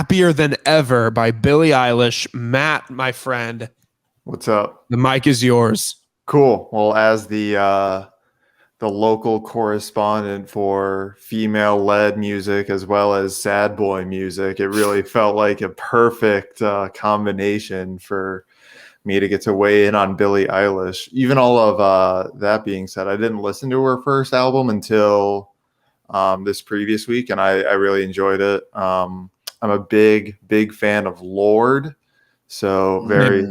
Happier Than Ever by Billie Eilish. Matt, my friend, What's up? the mic is yours. Cool. Well, as the local correspondent for female-led music as well as sad boy music, it really felt like a perfect combination for me to get to weigh in on Billie Eilish. Even all of that being said, I didn't listen to her first album until this previous week, and I really enjoyed it. I'm a big fan of Lorde, so very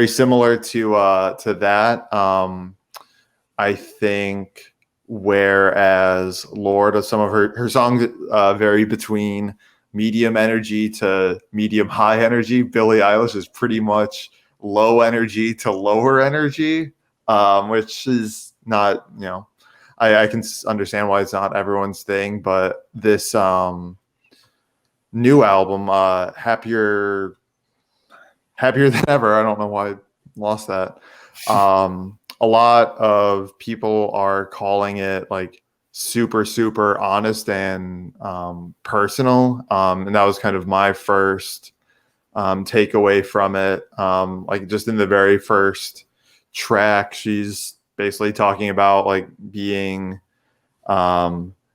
similar to that. I think whereas Lorde, some of her songs vary between medium energy to medium high energy, Billie Eilish is pretty much low energy to lower energy, which is not, I can understand why it's not everyone's thing, but this new album, Happier Than Ever, I don't know why I lost that. A lot of people are calling it like super honest and personal, and that was kind of my first takeaway from it. Like just in the very first track, she's basically talking about like being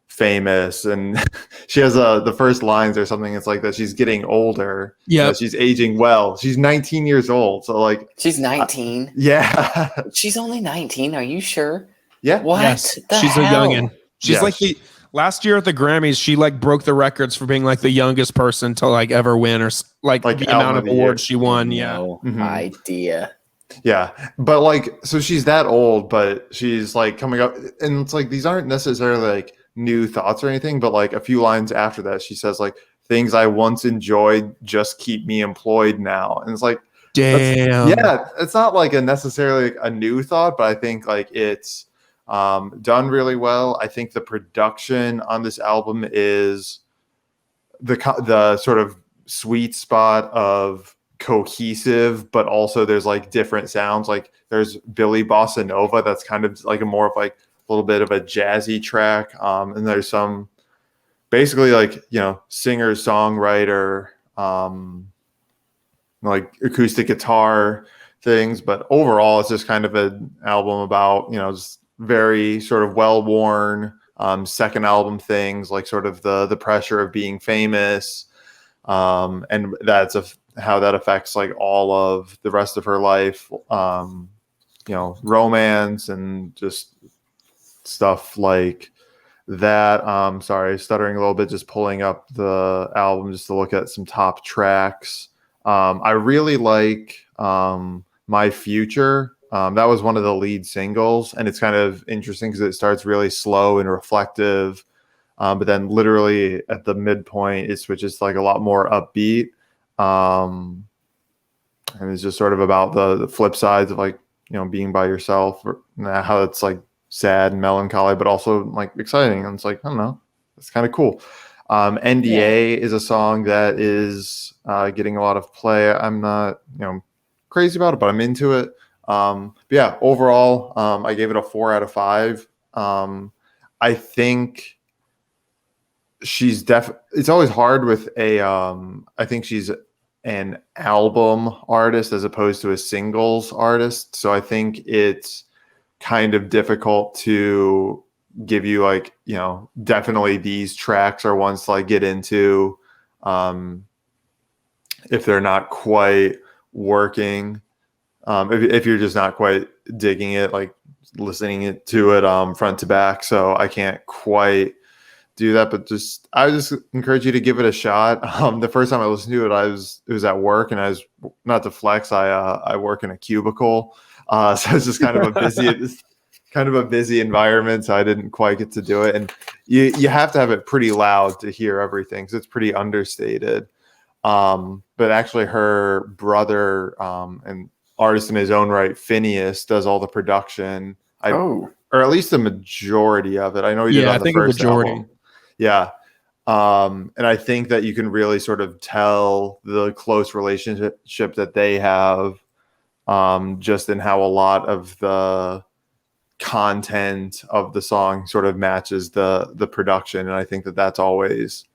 famous, and she has the first lines or something. It's like that she's getting older. Yeah, she's aging well. She's 19 years old, so like she's 19. Yeah, she's only 19. Are you sure? Yeah. What? Yes. The she's hell? a youngin. She's like the last year at the Grammys. She like broke the records for being like the youngest person to like ever win, or like the amount of awards she won. No idea. Yeah, but like, so she's that old, but she's like coming up, and it's like these aren't necessarily like new thoughts or anything, but like a few lines after that, she says like, things I once enjoyed just keep me employed now, and it's like, damn, it's not like a necessarily like a new thought, but I think like it's done really well. I think the production on this album is the sort of sweet spot of cohesive, but also there's like different sounds. Like there's Billy Bossa Nova, that's kind of like a more of like a little bit of a jazzy track, and there's some basically like singer songwriter like acoustic guitar things, but overall it's just kind of an album about just very sort of well-worn second album things, like sort of the pressure of being famous, and that's how that affects like all of the rest of her life, romance and just stuff like that. Sorry, stuttering a little bit, just pulling up the album just to look at some top tracks. I really like My Future. That was one of the lead singles, and it's kind of interesting because it starts really slow and reflective, but then literally at the midpoint it switches to like a lot more upbeat, and it's just sort of about the flip sides of like being by yourself, or how it's like sad and melancholy, but also like exciting. And it's like, I don't know, it's kind of cool. NDA is a song that is getting a lot of play. I'm not crazy about it, but I'm into it. But yeah, overall, I gave it a 4 out of 5. I think she's it's always hard with I think she's an album artist as opposed to a singles artist. So I think it's kind of difficult to give you like, definitely these tracks are ones to like get into, if they're not quite working. If you're just not quite digging it, like listening to it front to back. So I can't quite do that, but I just encourage you to give it a shot. The first time I listened to it, it was at work, and I was, not to flex, I work in a cubicle, so it's just kind of a busy environment, so I didn't quite get to do it. And you have to have it pretty loud to hear everything, so it's pretty understated. But actually, her brother and artist in his own right, Phineas, does all the production. Or at least the majority of it. I know he did on the first album. Yeah. And I think that you can really sort of tell the close relationship that they have, just in how a lot of the content of the song sort of matches the production. And I think that that's always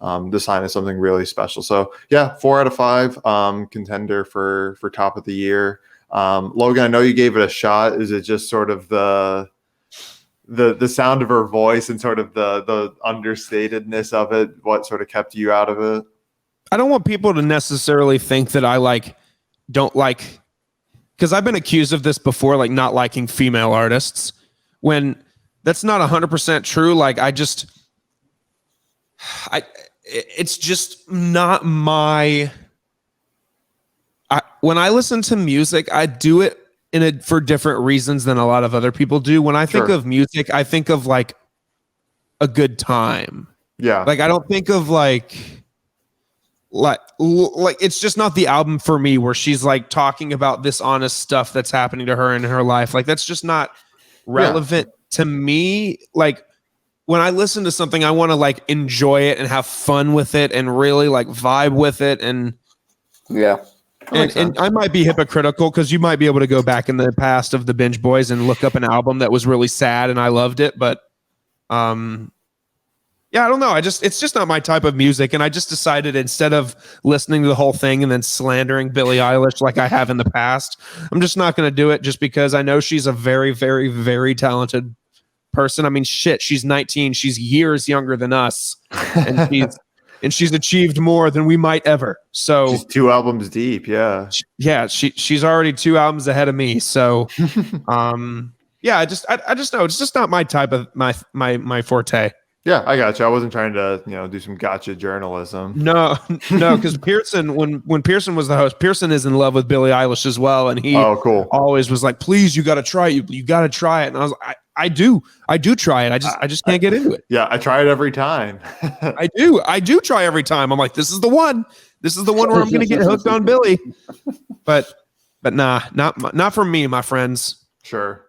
the sign of something really special. So yeah, 4 out of 5, contender for top of the year. Logan, I know you gave it a shot. Is it just sort of the sound of her voice and sort of the understatedness of it, what sort of kept you out of it? I don't want people to necessarily think that I don't like, because I've been accused of this before, like not liking female artists, when that's not 100% true. Like it's just not my. When I listen to music, I do it for different reasons than a lot of other people do. When I think of music, I think of like a good time. Yeah. Like I don't think of like it's just not the album for me where she's like talking about this honest stuff that's happening to her in her life. Like that's just not relevant to me. Like when I listen to something, I want to like enjoy it and have fun with it and really like vibe with it. And yeah. And I might be hypocritical because you might be able to go back in the past of the Binge Boys and look up an album that was really sad and I loved it. But yeah, I don't know. It's just not my type of music. And I just decided instead of listening to the whole thing and then slandering Billie Eilish like I have in the past, I'm just not going to do it just because I know she's a very, very, very talented person. I mean, shit, she's 19. She's years younger than us. And she's achieved more than we might ever. So she's 2 albums deep. Yeah. She's already 2 albums ahead of me. So, yeah, I just know it's just not my type of my forte. Yeah, I got you. I wasn't trying to, do some gotcha journalism. No, because Pearson, when Pearson was the host, Pearson is in love with Billie Eilish as well, and he always was like, "Please, you got to try it. You got to try it." And I was like, I do try it. I just can't get into it. Yeah, I try it every time. I do try every time. I'm like, this is the one. This is the one where I'm going to get hooked on Billie. But nah, not for me, my friends. Sure.